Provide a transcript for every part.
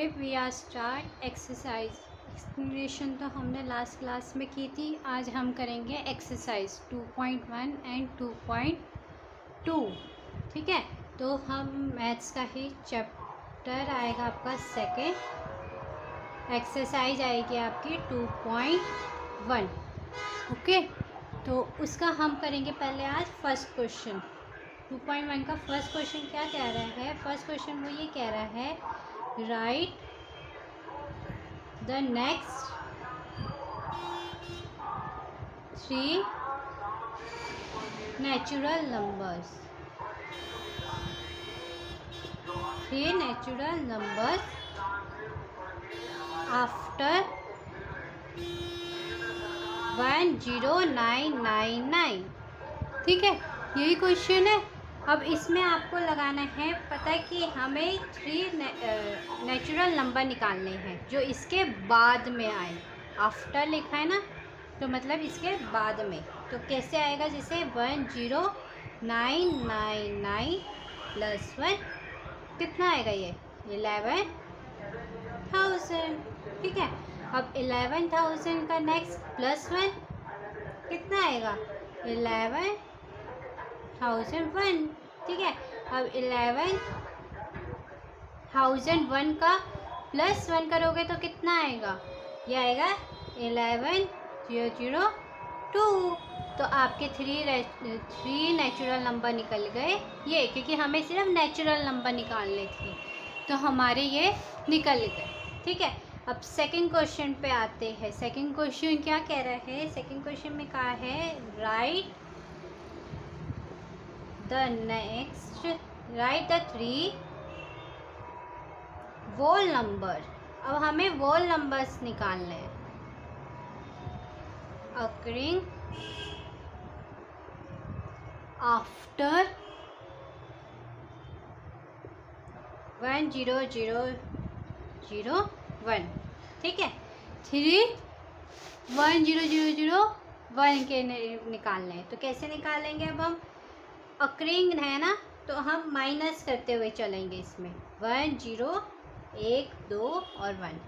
Today we are start exercise. Explanation तो हमने last class में की थी। आज हम करेंगे एक्सरसाइज 2.1 एंड 2.2। ठीक है, तो हम मैथ्स का ही चैप्टर आएगा आपका सेकेंड। एक्सरसाइज आएगी आपकी 2.1। ओके, तो उसका हम करेंगे पहले आज फर्स्ट क्वेश्चन। 2.1 का फर्स्ट क्वेश्चन क्या कह रहा है? फर्स्ट क्वेश्चन वो ये कह रहा है, right the next 3 natural numbers. 3 natural numbers after 10999। ठीक है, यही क्वेश्चन है। अब इसमें आपको लगाना है, पता है कि हमें 3 नेचुरल नंबर निकालने हैं जो इसके बाद में आए। आफ्टर लिखा है ना, तो मतलब इसके बाद में। तो कैसे आएगा? जैसे 10999 प्लस 1 कितना आएगा? ये 11,000। ठीक है, अब 11,000 का नेक्स्ट प्लस 1 कितना आएगा? 11,001। ठीक है, अब 11,001 का प्लस 1 करोगे तो कितना आएगा? ये आएगा 11,002। तो आपके 3 नेचुरल नंबर निकल गए ये, क्योंकि हमें सिर्फ नेचुरल नंबर निकालने थे, तो हमारे ये निकल गए। ठीक है, अब सेकंड क्वेश्चन पे आते हैं। सेकंड क्वेश्चन क्या कह रहा है? सेकंड क्वेश्चन में कहा है, राइट द 3 whole नंबर। अब हमें whole नंबर्स निकालने हैं। occurring after 10001। ठीक है, 3 10001 के निकालने हैं। तो कैसे निकालेंगे? अब हम अक्रिंग है ना, तो हम माइनस करते हुए चलेंगे इसमें। 1 0 1 2 और 1।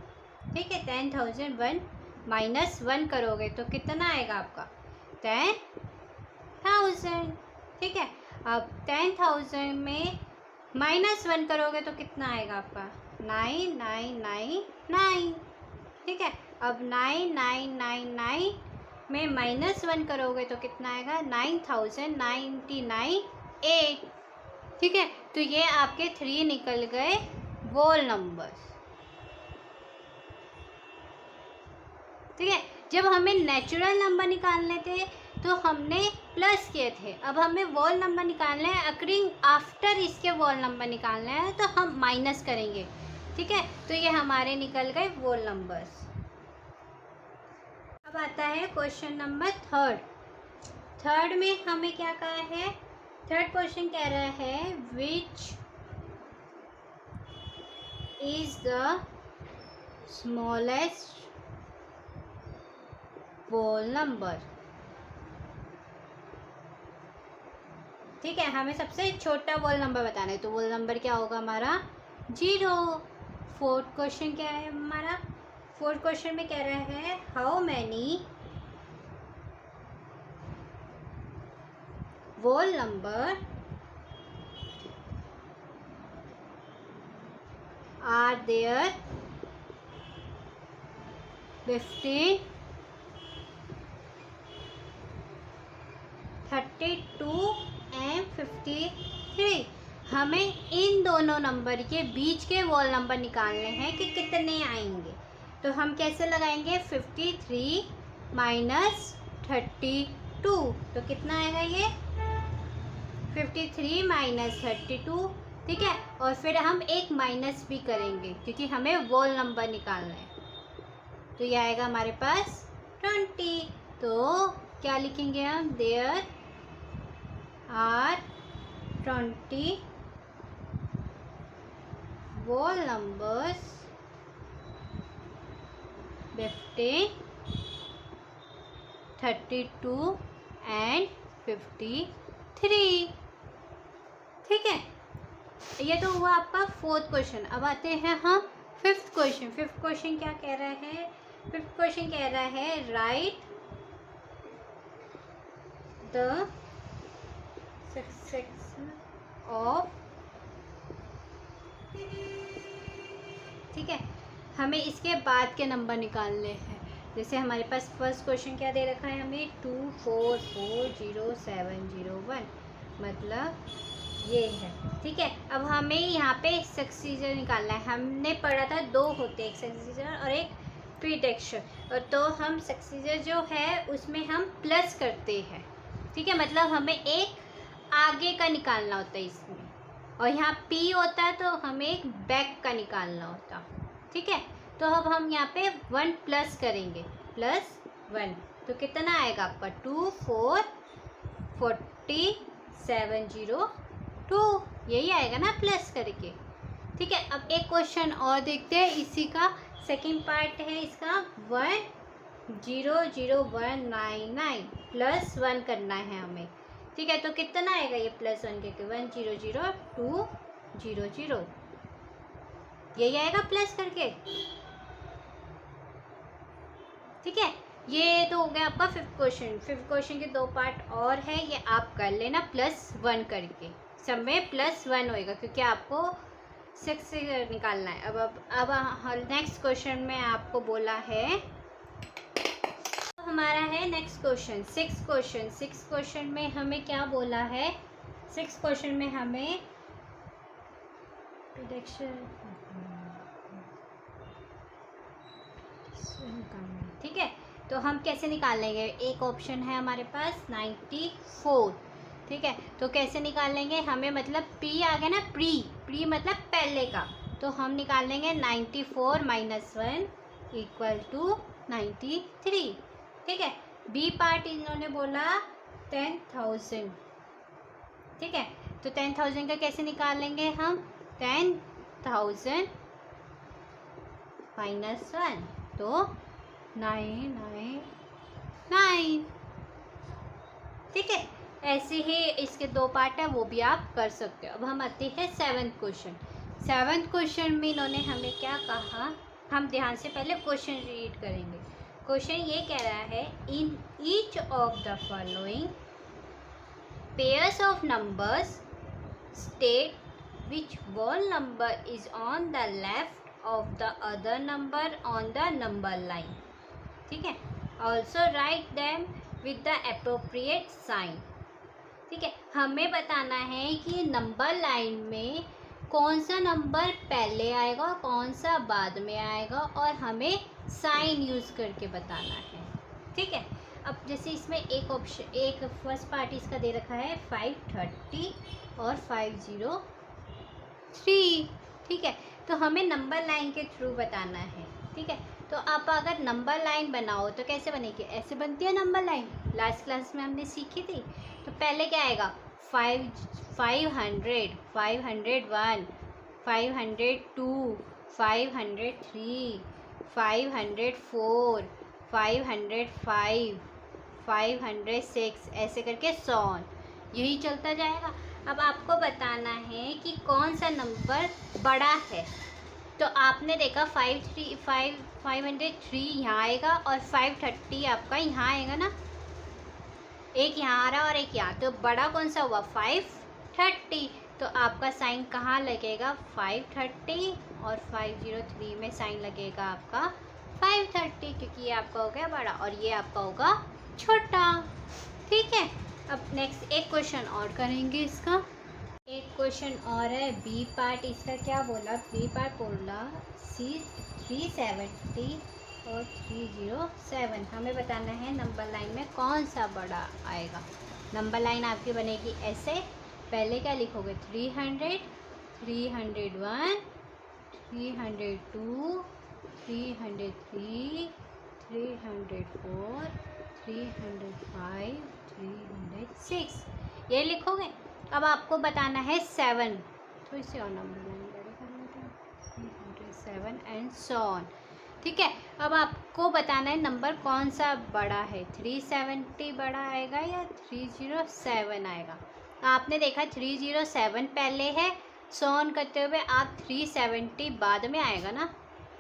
ठीक है, 10,001 माइनस 1 करोगे तो कितना आएगा आपका? 10,000। ठीक है, अब 10,000 में माइनस 1 करोगे तो कितना आएगा आपका? 9999। ठीक है, अब 9999 में माइनस 1 करोगे तो कितना आएगा? 9,099 ठीक है, तो ये आपके 3 निकल गए whole नंबर्स। ठीक है, जब हमें नेचुरल नंबर निकालने थे तो हमने प्लस किए थे। अब हमें whole नंबर निकालने हैं, अकरिंग आफ्टर इसके whole नंबर निकालने हैं, तो हम माइनस करेंगे। ठीक है, तो ये हमारे निकल गए whole नंबर्स। अब आता है क्वेश्चन नंबर थर्ड में हमें क्या कहा है? थर्ड क्वेश्चन कह रहा है, which is the smallest whole number. ठीक है, हमें सबसे छोटा whole नंबर बताना है, तो whole नंबर क्या होगा हमारा? 0। फोर्थ क्वेश्चन क्या है हमारा? फोर्थ क्वेश्चन में कह रहा है, how many whole number are there 15 32 and 53। हमें इन दोनों नंबर के बीच के whole नंबर निकालने हैं कि कितने आएंगे। तो हम कैसे लगाएंगे? 53 माइनस 32, तो कितना आएगा ये? 53 माइनस 32। ठीक है, और फिर हम एक माइनस भी करेंगे क्योंकि हमें whole नंबर निकालना है। तो ये आएगा हमारे पास 20। तो क्या लिखेंगे हम? There are 20 whole numbers 15 32 and 53। ठीक है, ये तो हुआ आपका फोर्थ क्वेश्चन। अब आते हैं हम फिफ्थ क्वेश्चन क्या कह रहा है? फिफ्थ क्वेश्चन कह रहा है राइट द सक्सेशन ऑफ, ठीक है, हमें इसके बाद के नंबर निकालने हैं। जैसे हमारे पास फर्स्ट क्वेश्चन क्या दे रखा है हमें 2 4 4 0 7 0 1, मतलब ये है, ठीक है। अब हमें यहाँ पे सक्सीजर निकालना है। हमने पढ़ा था दो होते हैं, एक सक्सीजर और एक प्रीडिक्शन, और तो हम सक्सीजर जो है उसमें हम प्लस करते हैं, ठीक है, मतलब हमें एक आगे का निकालना होता है इसमें, और यहाँ पी होता है तो हमें एक बैक का निकालना होता, ठीक है। तो अब हम यहाँ पे 1 प्लस करेंगे, +1, तो कितना आएगा आपका 2 4 40 7 0 2, यही आएगा ना प्लस करके, ठीक है। अब एक क्वेश्चन और देखते हैं, इसी का सेकंड पार्ट है इसका 1 0 0 1 9 9 +1 करना है हमें, ठीक है। तो कितना आएगा ये +1 करके 1 0 0 2 0 0, यही आएगा प्लस करके, ठीक है। ये तो हो गया आपका फिफ्थ क्वेश्चन के दो पार्ट और है, ये आप कर लेना +1 करके, सब में +1 होएगा क्योंकि आपको 6 से निकालना है। अब नेक्स्ट क्वेश्चन में आपको बोला है, हमारा है नेक्स्ट क्वेश्चन सिक्स क्वेश्चन में हमें क्या बोला है? सिक्स क्वेश्चन में हमें प्रेडिक्शन, ठीक है। तो हम कैसे निकालेंगे? एक ऑप्शन है हमारे पास 94, ठीक है। तो कैसे निकालेंगे? हमें मतलब पी आ गया ना, प्री मतलब पहले का, तो हम निकालेंगे 94 - 1 = 93, ठीक है। बी पार्ट इन्होंने बोला 10,000, ठीक है। तो 10,000 का कैसे निकालेंगे हम? 10,000 - 1 तो 999, ठीक है। ऐसे ही इसके दो पार्ट है, वो भी आप कर सकते हो। अब हम आते हैं सेवन्थ क्वेश्चन में इन्होंने हमें क्या कहा, हम ध्यान से पहले क्वेश्चन रीड करेंगे। क्वेश्चन ये कह रहा है, in each of the following pairs of numbers state which one number is on the left of the other number on the number line, ठीक है। Also write them with the appropriate sign, ठीक है। हमें बताना है कि number line में कौन सा नंबर पहले आएगा, कौन सा बाद में आएगा, और हमें साइन यूज़ करके बताना है, ठीक है। अब जैसे इसमें एक ऑप्शन, एक फर्स्ट पार्ट इसका दे रखा है 530 और 503, ठीक है। तो हमें नंबर लाइन के थ्रू बताना है, ठीक है। तो आप अगर नंबर लाइन बनाओ तो कैसे बनेगी? ऐसे बनती है नंबर लाइन, लास्ट क्लास में हमने सीखी थी। तो पहले क्या आएगा? 500, 501, 502, 503, 504, 505, 506, ऐसे करके 100, यही चलता जाएगा। अब आपको बताना है कि कौन सा नंबर बड़ा है। तो आपने देखा 503 यहाँ आएगा और 530 आपका यहाँ आएगा ना, एक यहाँ आ रहा और एक यहाँ, तो बड़ा कौन सा हुआ? 530। तो आपका साइन कहाँ लगेगा? 530, और 503 में साइन लगेगा आपका 530, क्योंकि ये आपका हो गया बड़ा और ये आपका होगा छोटा, ठीक है। अब नेक्स्ट एक क्वेश्चन और करेंगे इसका, एक क्वेश्चन और है बी पार्ट। इसका क्या बोला? बी पार्ट बोला 370 और 307। हमें बताना है नंबर लाइन में कौन सा बड़ा आएगा। नंबर लाइन आपकी बनेगी ऐसे, पहले क्या लिखोगे? 300, 301, 302, 303, 304, 305, 306, ये लिखोगे। अब आपको बताना है 7, तो इसे और नंबर लाइन बड़े कर लेते हैं, 307 एंड सो ऑन, ठीक है। अब आपको बताना है नंबर कौन सा बड़ा है, 370 बड़ा आएगा या 307 आएगा। आपने देखा 307 पहले है, सो ऑन करते हुए आप 370 बाद में आएगा ना,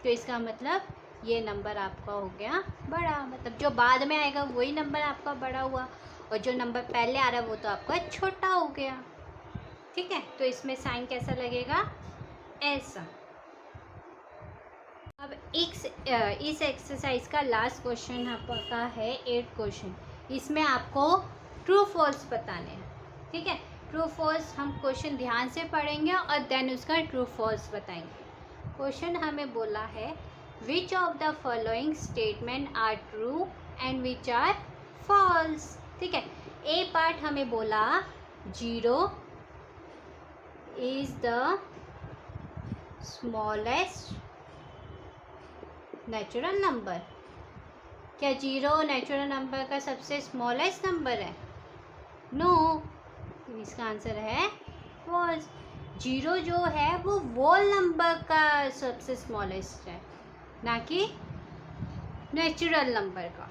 तो इसका मतलब ये नंबर आपका हो गया बड़ा, मतलब जो बाद में आएगा वही नंबर आपका बड़ा हुआ, और जो नंबर पहले आ रहा है वो तो आपका छोटा हो गया। ठीक है, तो इसमें साइन कैसा लगेगा, ऐसा। अब इस एक्सरसाइज का लास्ट क्वेश्चन आपका है 8 क्वेश्चन। इसमें आपको ट्रू फॉल्स बताने हैं। ठीक है, ट्रू फॉल्स हम क्वेश्चन ध्यान से पढ़ेंगे और देन उसका ट्रू फॉल्स बताएंगे। क्वेश्चन हमें बोला है which of the following statement are true and which are false. ठीक है, ए पार्ट हमें बोला 0 is the smallest natural number. क्या 0 नेचुरल नंबर का सबसे स्मॉलेस्ट नंबर है? नो, इसका आंसर है फॉल्स। 0 जो है वो होल नंबर का सबसे स्मॉलेस्ट है, ना कि नेचुरल नंबर का।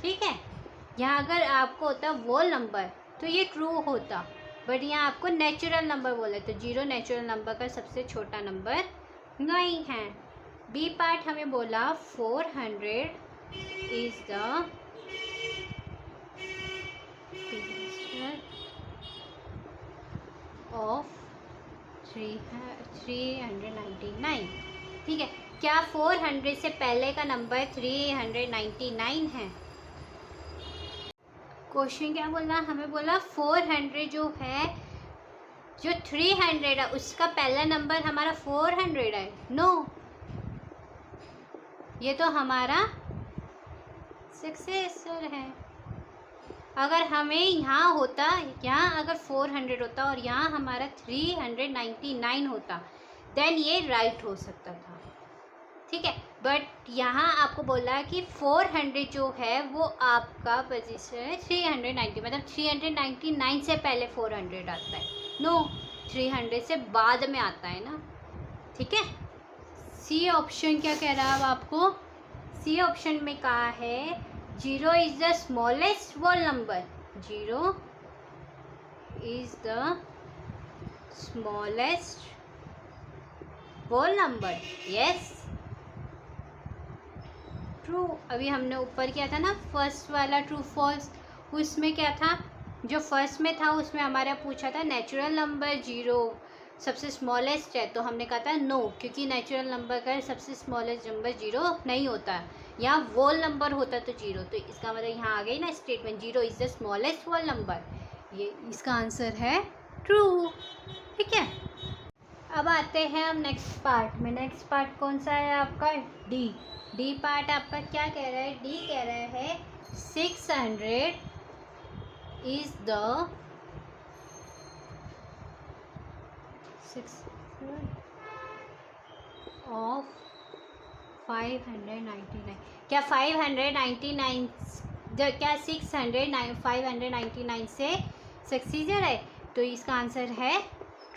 ठीक है, यहाँ अगर आपको होता होल नंबर तो ये ट्रू होता, बट यहाँ आपको नेचुरल नंबर बोले तो 0 नेचुरल नंबर का सबसे छोटा नंबर नहीं है। बी पार्ट हमें बोला 400 इज द ऑफ 399। ठीक है, क्या 400 से पहले का नंबर 399 है? क्वेश्चन क्या बोला, हमें बोला 400 जो है, जो 300 है उसका पहला नंबर हमारा 400 है। नो, ये तो हमारा सक्सेसर है। अगर हमें यहाँ होता, यहाँ अगर 400 होता और यहाँ हमारा 399 होता, देन ये राइट हो सकता था। ठीक है, बट यहाँ आपको बोला कि 400 जो है वो आपका पोजीशन है 390, मतलब 399 से पहले 400 आता है। नो, 300 से बाद में आता है ना। ठीक है, सी ऑप्शन क्या कह रहा है अब आपको, सी ऑप्शन में कहा है 0 is the smallest whole number. 0 is the smallest whole number. Yes, true. अभी हमने ऊपर किया था ना फर्स्ट वाला ट्रू फॉल्स, उसमें क्या था, जो फर्स्ट में था उसमें हमारा पूछा था नेचुरल नंबर 0 सबसे स्मॉलेस्ट है, तो हमने कहा था नो, क्योंकि नेचुरल नंबर का सबसे स्मॉलेस्ट नंबर 0 नहीं होता, यहाँ वोल नंबर होता तो 0। तो इसका मतलब यहाँ आ गई ना statement 0 is the smallest whole number, ये इसका आंसर है ट्रू। ठीक है, अब आते हैं हम नेक्स्ट पार्ट में। नेक्स्ट पार्ट कौन सा है आपका, डी। डी पार्ट आपका क्या कह रहा है, डी कह रहा है 600 इज द ऑफ 599। क्या 599 क्या 599 से सक्सीजर है? तो इसका आंसर है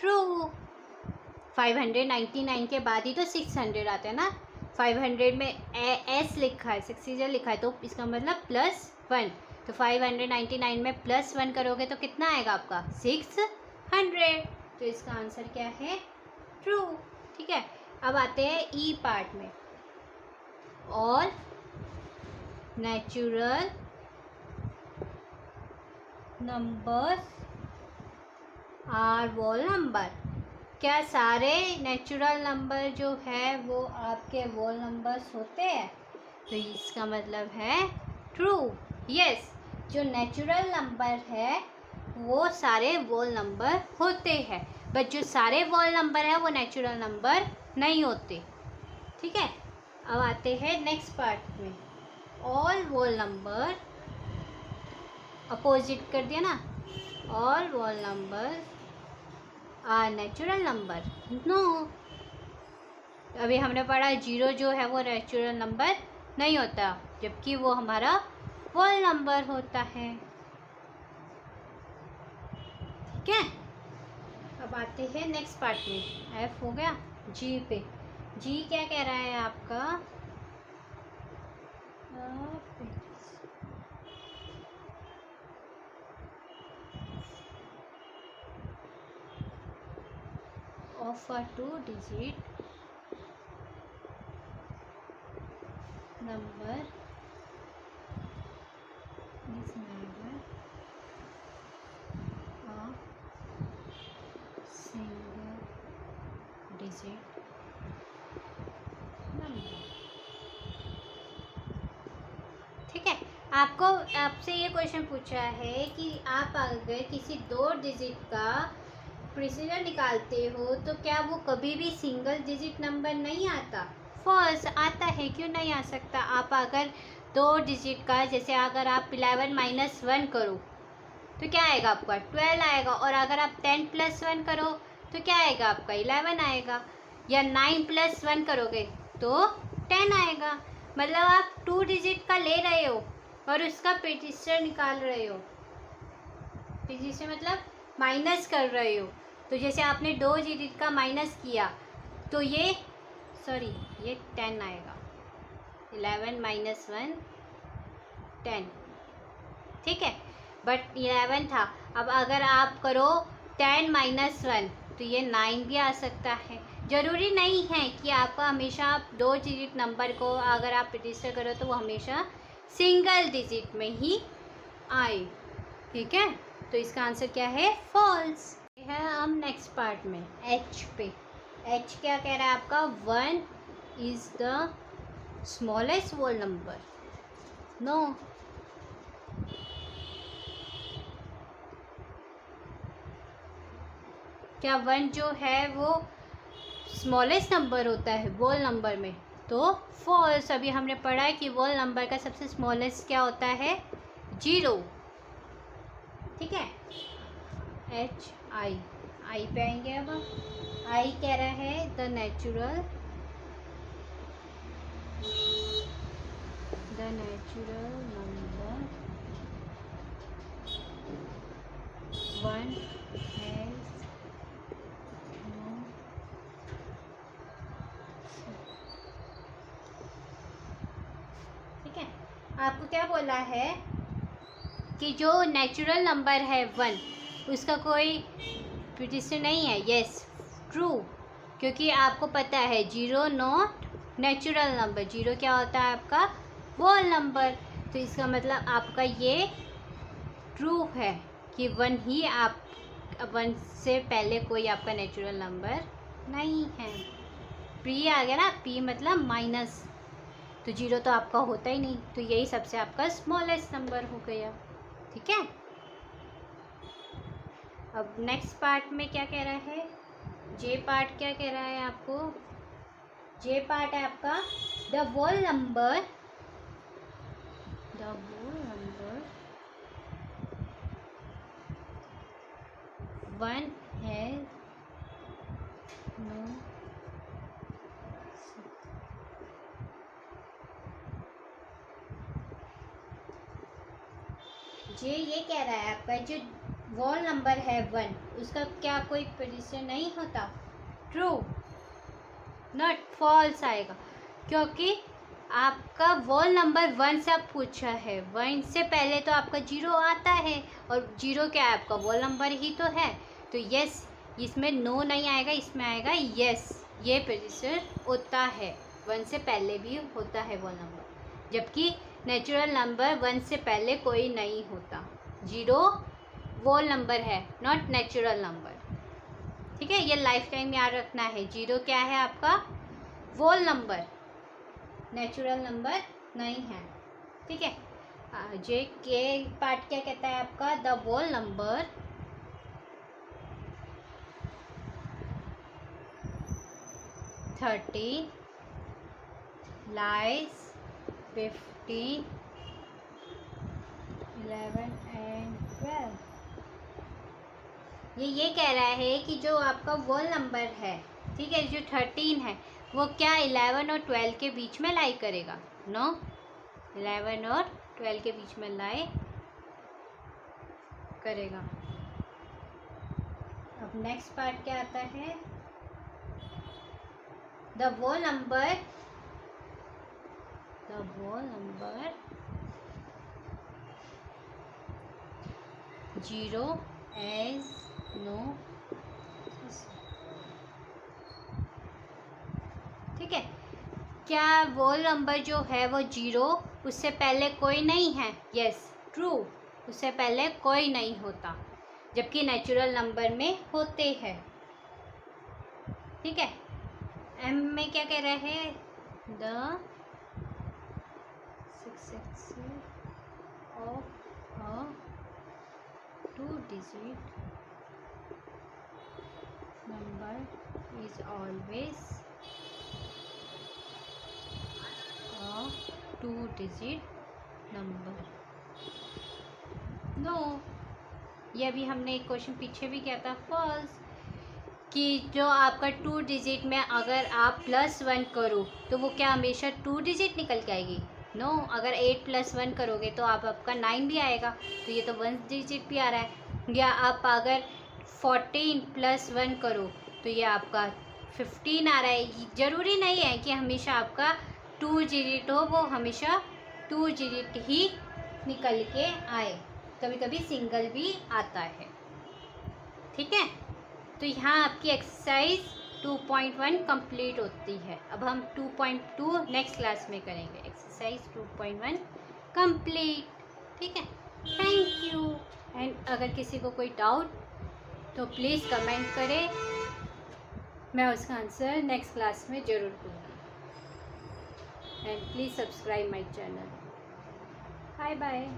ट्रू। 599 के बाद ही तो 600 आता है ना, 500 में एस लिखा है, सक्सीजर लिखा है, तो इसका मतलब +1। तो 599 में +1 करोगे तो कितना आएगा आपका 600। तो इसका आंसर क्या है, ट्रू। ठीक है, अब आते हैं ई पार्ट में। All natural numbers are whole number. क्या सारे नेचुरल नंबर जो है वो आपके होल नंबर्स होते हैं? तो इसका मतलब है ट्रू। यस, जो नेचुरल नंबर है वो सारे होल नंबर होते हैं, बट जो सारे होल नंबर है वो नेचुरल नंबर नहीं होते। ठीक है, अब आते हैं नेक्स्ट पार्ट में। ऑल होल नंबर, अपोजिट कर दिया ना, all whole number are natural number. No, अभी हमने पढ़ा 0 जो है वो नेचुरल नंबर नहीं होता, जबकि वो हमारा होल नंबर होता है। ठीक है, अब आते हैं नेक्स्ट पार्ट में। एफ हो गया, जी पे। जी क्या कह रहा है आपका, of a 2 digit number is never a single digit number। ठीक है, आपसे ये क्वेश्चन पूछा है कि आप अगर किसी 2 डिजिट का प्रिसीजन निकालते हो तो क्या वो कभी भी सिंगल डिजिट नंबर नहीं आता? फॉल्स आता है। क्यों नहीं आ सकता? आप अगर 2 डिजिट का, जैसे अगर आप 11 माइनस 1 करो तो क्या आएगा आपका? 12 आएगा। और अगर आप 10 प्लस 1 करो तो क्या आएगा आपका? 11 आएगा। या 9 प्लस 1 करोगे तो 10 आएगा। मतलब आप 2 डिजिट का ले रहे हो और उसका प्रिसीजन निकाल रहे हो। प्रिसीजन मतलब माइनस कर रहे हो। तो जैसे आपने 2 डिजिट का माइनस किया तो ये 10 आएगा। 11 माइनस 1 10, ठीक है। बट 11 था। अब अगर आप करो 10 माइनस 1 तो ये 9 भी आ सकता है। ज़रूरी नहीं है कि आपका हमेशा आप 2 डिजिट नंबर को अगर आप रजिस्टर करो तो वो हमेशा सिंगल डिजिट में ही आए, ठीक है। तो इसका आंसर क्या है? फॉल्स है। हम नेक्स्ट पार्ट में एच पे। एच क्या कह रहा है आपका? 1 is the smallest whole number. No, क्या 1 जो है वो स्मॉलेस्ट नंबर होता है होल नंबर में? तो फॉल्स। अभी हमने पढ़ा है कि होल नंबर का सबसे स्मॉलेस्ट क्या होता है? 0, ठीक है। एच आई पे आएंगे। अब आई कह रहा है the natural number 1 has no, ठीक है। आपको क्या बोला है कि जो नेचुरल नंबर है 1 उसका कोई प्रिडिक्शन नहीं है। Yes, true. क्योंकि आपको पता है 0 नॉट नेचुरल नंबर। 0 क्या होता है आपका? Whole number. तो इसका मतलब आपका ये ट्रू है कि 1 ही आप 1 से पहले कोई आपका नेचुरल नंबर नहीं है। पी आ गया ना, पी मतलब माइनस। तो 0 तो आपका होता ही नहीं। तो यही सबसे आपका स्मॉलेस्ट नंबर हो गया, ठीक है। अब नेक्स्ट पार्ट में क्या कह रहा है? जे पार्ट क्या कह रहा है आपको? जे पार्ट है आपका the whole number 1 has no, J ये कह रहा है आपका जो होल नंबर है 1 उसका क्या कोई प्रिडिक्शन नहीं होता? ट्रू, नॉट, फॉल्स आएगा। क्योंकि आपका होल नंबर 1 से आप पूछा है। 1 से पहले तो आपका 0 आता है और 0 क्या है आपका? होल नंबर ही तो है। तो यस, इसमें नो नहीं आएगा, इसमें आएगा यस। ये प्रिडिक्शन होता है, 1 से पहले भी होता है होल नंबर। जबकि नेचुरल नंबर 1 से पहले कोई नहीं होता। 0 होल नंबर है, नॉट नेचुरल नंबर, ठीक है। ये लाइफ टाइम याद रखना है। 0 क्या है आपका? होल नंबर, नेचुरल नंबर नहीं है, ठीक है। जे के पार्ट क्या कहता है आपका? The whole number 30 lies 15 11 and 12। ये कह रहा है कि जो आपका होल नंबर है, ठीक है, जो 13 है वो क्या 11 और 12 के बीच में लाई करेगा? नो, 11 और 12 के बीच में लाई करेगा। अब नेक्स्ट पार्ट क्या आता है? The whole number 0 has no, ठीक है। क्या वो नंबर जो है वो 0 उससे पहले कोई नहीं है? यस, ट्रू, उससे पहले कोई नहीं होता, जबकि नेचुरल नंबर में होते हैं। ठीक है। एम में क्या कह रहे हैं? The successor of a 2-digit number is always a 2-digit number. No, ये अभी हमने एक क्वेश्चन पीछे भी किया था, फॉल्स, कि जो आपका 2 डिजिट में अगर आप +1 करो तो वो क्या हमेशा 2 डिजिट निकल के आएगी? नो, अगर 8 + 1 करोगे तो आपका 9 भी आएगा, तो ये तो 1 डिजिट भी आ रहा है। या आप अगर 14 + 1 करो तो ये आपका 15 आ रहा है। ज़रूरी नहीं है कि हमेशा आपका 2 डिजिट हो, वो हमेशा 2 डिजिट ही निकल के आए, कभी कभी सिंगल भी आता है। ठीक है, तो यहाँ आपकी एक्सरसाइज 2.1 कंप्लीट होती है। अब हम 2.2 नेक्स्ट क्लास में करेंगे। Exercise 2.1 complete. ठीक है, थैंक यू। एंड अगर किसी को कोई डाउट तो प्लीज़ कमेंट करें, मैं उसका आंसर नेक्स्ट क्लास में ज़रूर दूँगी। And please subscribe my channel. Bye bye.